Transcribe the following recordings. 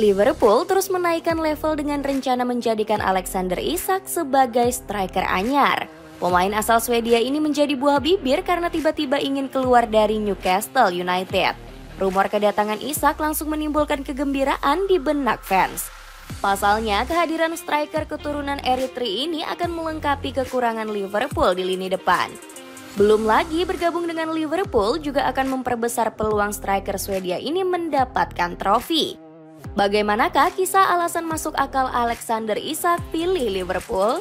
Liverpool terus menaikkan level dengan rencana menjadikan Alexander Isak sebagai striker anyar. Pemain asal Swedia ini menjadi buah bibir karena tiba-tiba ingin keluar dari Newcastle United. Rumor kedatangan Isak langsung menimbulkan kegembiraan di benak fans. Pasalnya, kehadiran striker keturunan Eritrea ini akan melengkapi kekurangan Liverpool di lini depan. Belum lagi bergabung dengan Liverpool juga akan memperbesar peluang striker Swedia ini mendapatkan trofi. Bagaimanakah kisah alasan masuk akal Alexander Isak pilih Liverpool?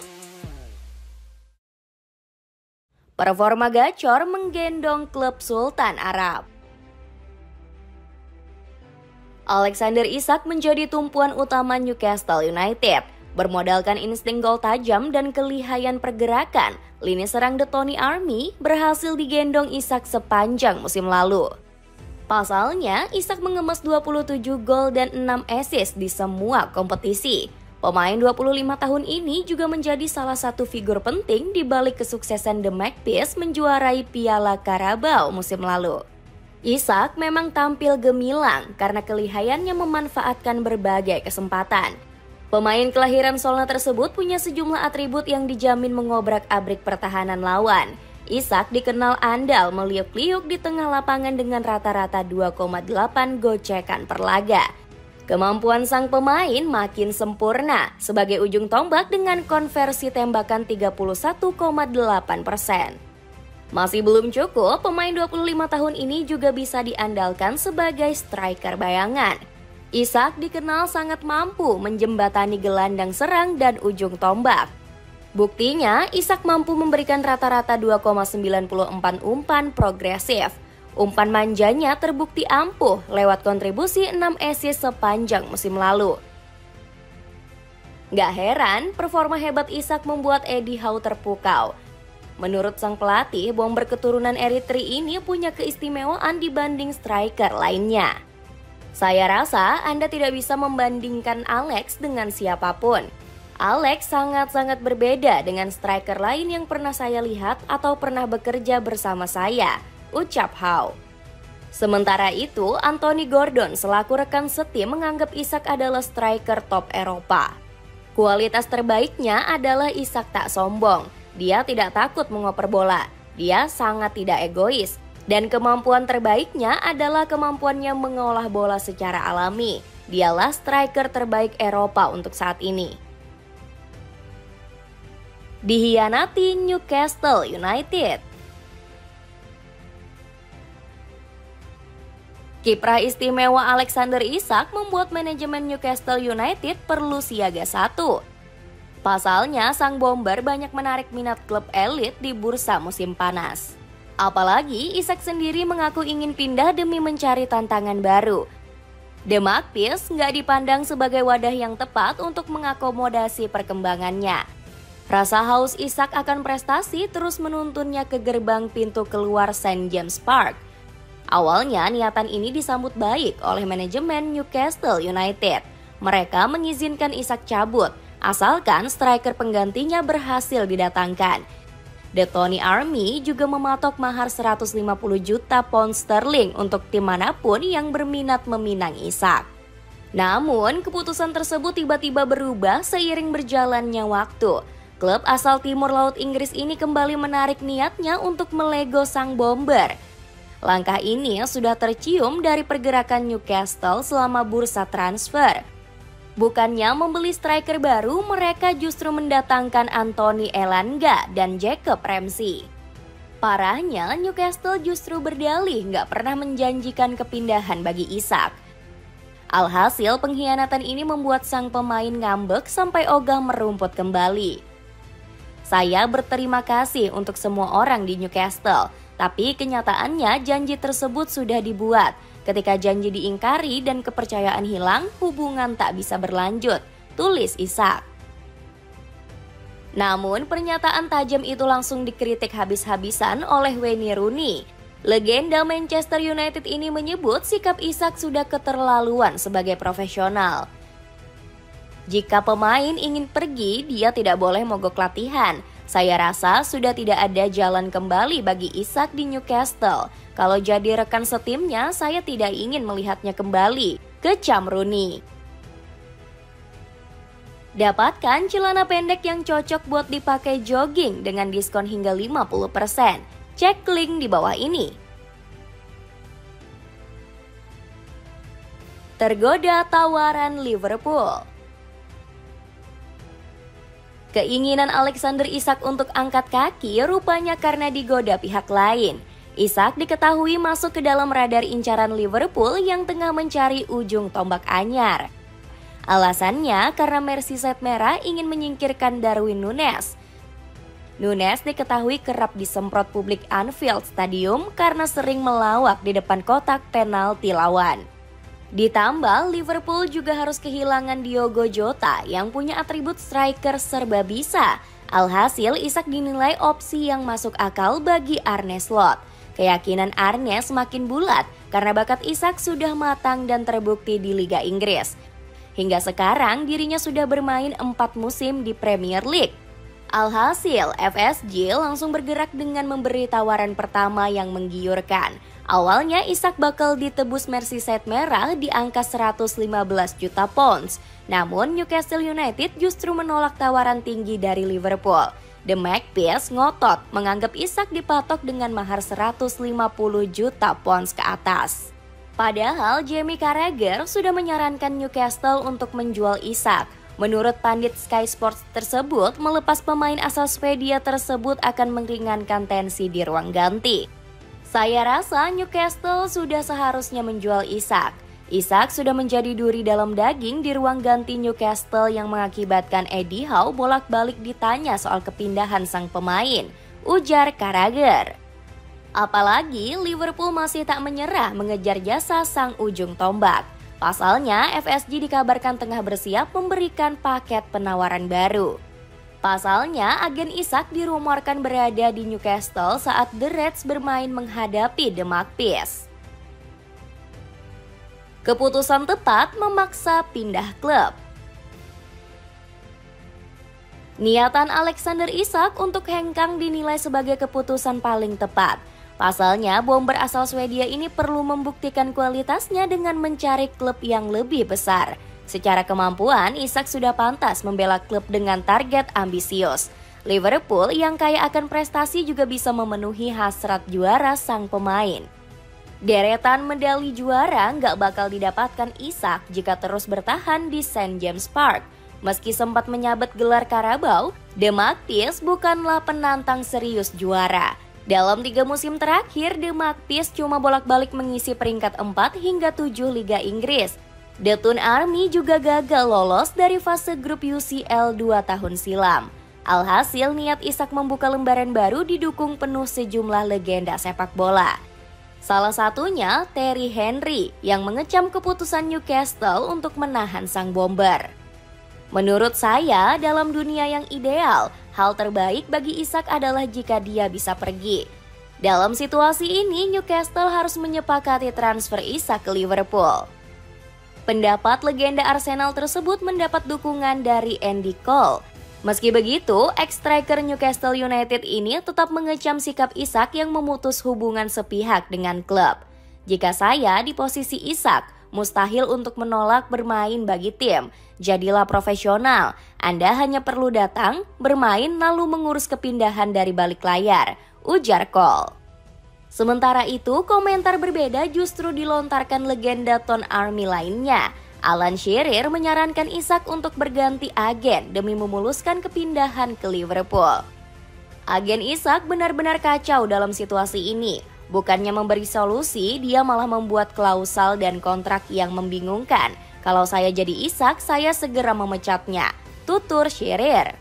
Performa gacor menggendong klub Sultan Arab. Alexander Isak menjadi tumpuan utama Newcastle United. Bermodalkan insting gol tajam dan kelihayan pergerakan, lini serang The Tony Army berhasil digendong Isak sepanjang musim lalu. Pasalnya, Isak mengemas 27 gol dan 6 assist di semua kompetisi. Pemain 25 tahun ini juga menjadi salah satu figur penting di balik kesuksesan The Magpies menjuarai Piala Carabao musim lalu. Isak memang tampil gemilang karena kelihayannya memanfaatkan berbagai kesempatan. Pemain kelahiran Solna tersebut punya sejumlah atribut yang dijamin mengobrak-abrik pertahanan lawan. Isak dikenal andal meliuk-liuk di tengah lapangan dengan rata-rata 2,8 gocekan per laga. Kemampuan sang pemain makin sempurna sebagai ujung tombak dengan konversi tembakan 31,8%. Masih belum cukup, pemain 25 tahun ini juga bisa diandalkan sebagai striker bayangan. Isak dikenal sangat mampu menjembatani gelandang serang dan ujung tombak. Buktinya, Isak mampu memberikan rata-rata 2,94 umpan progresif. Umpan manjanya terbukti ampuh lewat kontribusi 6 assist sepanjang musim lalu. Gak heran, performa hebat Isak membuat Eddie Howe terpukau. Menurut sang pelatih, bomber keturunan Eritrea ini punya keistimewaan dibanding striker lainnya. Saya rasa Anda tidak bisa membandingkan Alex dengan siapapun. Alex sangat-sangat berbeda dengan striker lain yang pernah saya lihat atau pernah bekerja bersama saya, ucap Howe. Sementara itu, Anthony Gordon selaku rekan setim menganggap Isak adalah striker top Eropa. Kualitas terbaiknya adalah Isak tak sombong. Dia tidak takut mengoper bola. Dia sangat tidak egois. Dan kemampuan terbaiknya adalah kemampuannya mengolah bola secara alami. Dialah striker terbaik Eropa untuk saat ini. Dihianati Newcastle United. Kiprah istimewa Alexander Isak membuat manajemen Newcastle United perlu siaga satu. Pasalnya, sang bomber banyak menarik minat klub elit di bursa musim panas. Apalagi Isak sendiri mengaku ingin pindah demi mencari tantangan baru. The Magpies nggak dipandang sebagai wadah yang tepat untuk mengakomodasi perkembangannya. Rasa haus Isak akan prestasi terus menuntunnya ke gerbang pintu keluar St. James Park. Awalnya niatan ini disambut baik oleh manajemen Newcastle United. Mereka mengizinkan Isak cabut, asalkan striker penggantinya berhasil didatangkan. The Tony Army juga mematok mahar 150 juta pound sterling untuk tim manapun yang berminat meminang Isak. Namun, keputusan tersebut tiba-tiba berubah seiring berjalannya waktu. Klub asal Timur Laut Inggris ini kembali menarik niatnya untuk melego sang bomber. Langkah ini sudah tercium dari pergerakan Newcastle selama bursa transfer. Bukannya membeli striker baru, mereka justru mendatangkan Anthony Elanga dan Jacob Ramsey. Parahnya, Newcastle justru berdalih nggak pernah menjanjikan kepindahan bagi Isak. Alhasil, pengkhianatan ini membuat sang pemain ngambek sampai ogah merumput kembali. Saya berterima kasih untuk semua orang di Newcastle, tapi kenyataannya janji tersebut sudah dibuat. Ketika janji diingkari dan kepercayaan hilang, hubungan tak bisa berlanjut, tulis Isak. Namun pernyataan tajam itu langsung dikritik habis-habisan oleh Wayne Rooney. Legenda Manchester United ini menyebut sikap Isak sudah keterlaluan sebagai profesional. Jika pemain ingin pergi, dia tidak boleh mogok latihan. Saya rasa sudah tidak ada jalan kembali bagi Isak di Newcastle. Kalau jadi rekan setimnya, saya tidak ingin melihatnya kembali, kecam Rooney. Dapatkan celana pendek yang cocok buat dipakai jogging dengan diskon hingga 50%. Cek link di bawah ini. Tergoda tawaran Liverpool. Keinginan Alexander Isak untuk angkat kaki rupanya karena digoda pihak lain. Isak diketahui masuk ke dalam radar incaran Liverpool yang tengah mencari ujung tombak anyar. Alasannya karena Merseyside Merah ingin menyingkirkan Darwin Núñez. Núñez diketahui kerap disemprot publik Anfield Stadium karena sering melawak di depan kotak penalti lawan. Ditambah, Liverpool juga harus kehilangan Diogo Jota yang punya atribut striker serba bisa. Alhasil, Isak dinilai opsi yang masuk akal bagi Arne Slot. Keyakinan Arne semakin bulat karena bakat Isak sudah matang dan terbukti di Liga Inggris. Hingga sekarang, dirinya sudah bermain 4 musim di Premier League. Alhasil, FSG langsung bergerak dengan memberi tawaran pertama yang menggiurkan. Awalnya Isak bakal ditebus Merseyside Merah di angka 115 juta pounds. Namun Newcastle United justru menolak tawaran tinggi dari Liverpool. The Magpies ngotot menganggap Isak dipatok dengan mahar 150 juta pounds ke atas. Padahal Jamie Carragher sudah menyarankan Newcastle untuk menjual Isak. Menurut pandit Sky Sports tersebut, melepas pemain asal Swedia tersebut akan meringankan tensi di ruang ganti. Saya rasa Newcastle sudah seharusnya menjual Isak. Isak sudah menjadi duri dalam daging di ruang ganti Newcastle yang mengakibatkan Eddie Howe bolak-balik ditanya soal kepindahan sang pemain, ujar Carragher. Apalagi Liverpool masih tak menyerah mengejar jasa sang ujung tombak. Pasalnya, FSG dikabarkan tengah bersiap memberikan paket penawaran baru. Pasalnya, agen Isak dirumorkan berada di Newcastle saat The Reds bermain menghadapi The Magpies. Keputusan tepat memaksa pindah klub. Niatan Alexander Isak untuk hengkang dinilai sebagai keputusan paling tepat. Pasalnya, bomber asal Swedia ini perlu membuktikan kualitasnya dengan mencari klub yang lebih besar. Secara kemampuan, Isak sudah pantas membela klub dengan target ambisius. Liverpool yang kaya akan prestasi juga bisa memenuhi hasrat juara sang pemain. Deretan medali juara nggak bakal didapatkan Isak jika terus bertahan di St. James Park. Meski sempat menyabet gelar Carabao, The Magpies bukanlah penantang serius juara. Dalam 3 musim terakhir, The Magpies cuma bolak-balik mengisi peringkat 4 hingga 7 Liga Inggris. The Toon Army juga gagal lolos dari fase grup UCL 2 tahun silam. Alhasil, niat Isak membuka lembaran baru didukung penuh sejumlah legenda sepak bola. Salah satunya Thierry Henry yang mengecam keputusan Newcastle untuk menahan sang bomber. Menurut saya, dalam dunia yang ideal, hal terbaik bagi Isak adalah jika dia bisa pergi. Dalam situasi ini, Newcastle harus menyepakati transfer Isak ke Liverpool. Pendapat legenda Arsenal tersebut mendapat dukungan dari Andy Cole. Meski begitu, ex-striker Newcastle United ini tetap mengecam sikap Isak yang memutus hubungan sepihak dengan klub. Jika saya di posisi Isak, mustahil untuk menolak bermain bagi tim. Jadilah profesional, Anda hanya perlu datang, bermain lalu mengurus kepindahan dari balik layar, ujar Cole. Sementara itu, komentar berbeda justru dilontarkan legenda Toon Army lainnya. Alan Shearer menyarankan Isak untuk berganti agen demi memuluskan kepindahan ke Liverpool. Agen Isak benar-benar kacau dalam situasi ini. Bukannya memberi solusi, dia malah membuat klausal dan kontrak yang membingungkan. Kalau saya jadi Isak, saya segera memecatnya, tutur Shearer.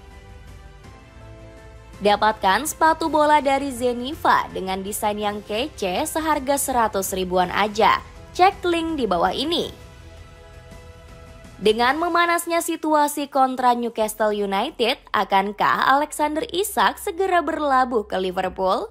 Dapatkan sepatu bola dari Zeniva dengan desain yang kece seharga 100 ribuan aja. Cek link di bawah ini. Dengan memanasnya situasi kontra Newcastle United, akankah Alexander Isak segera berlabuh ke Liverpool?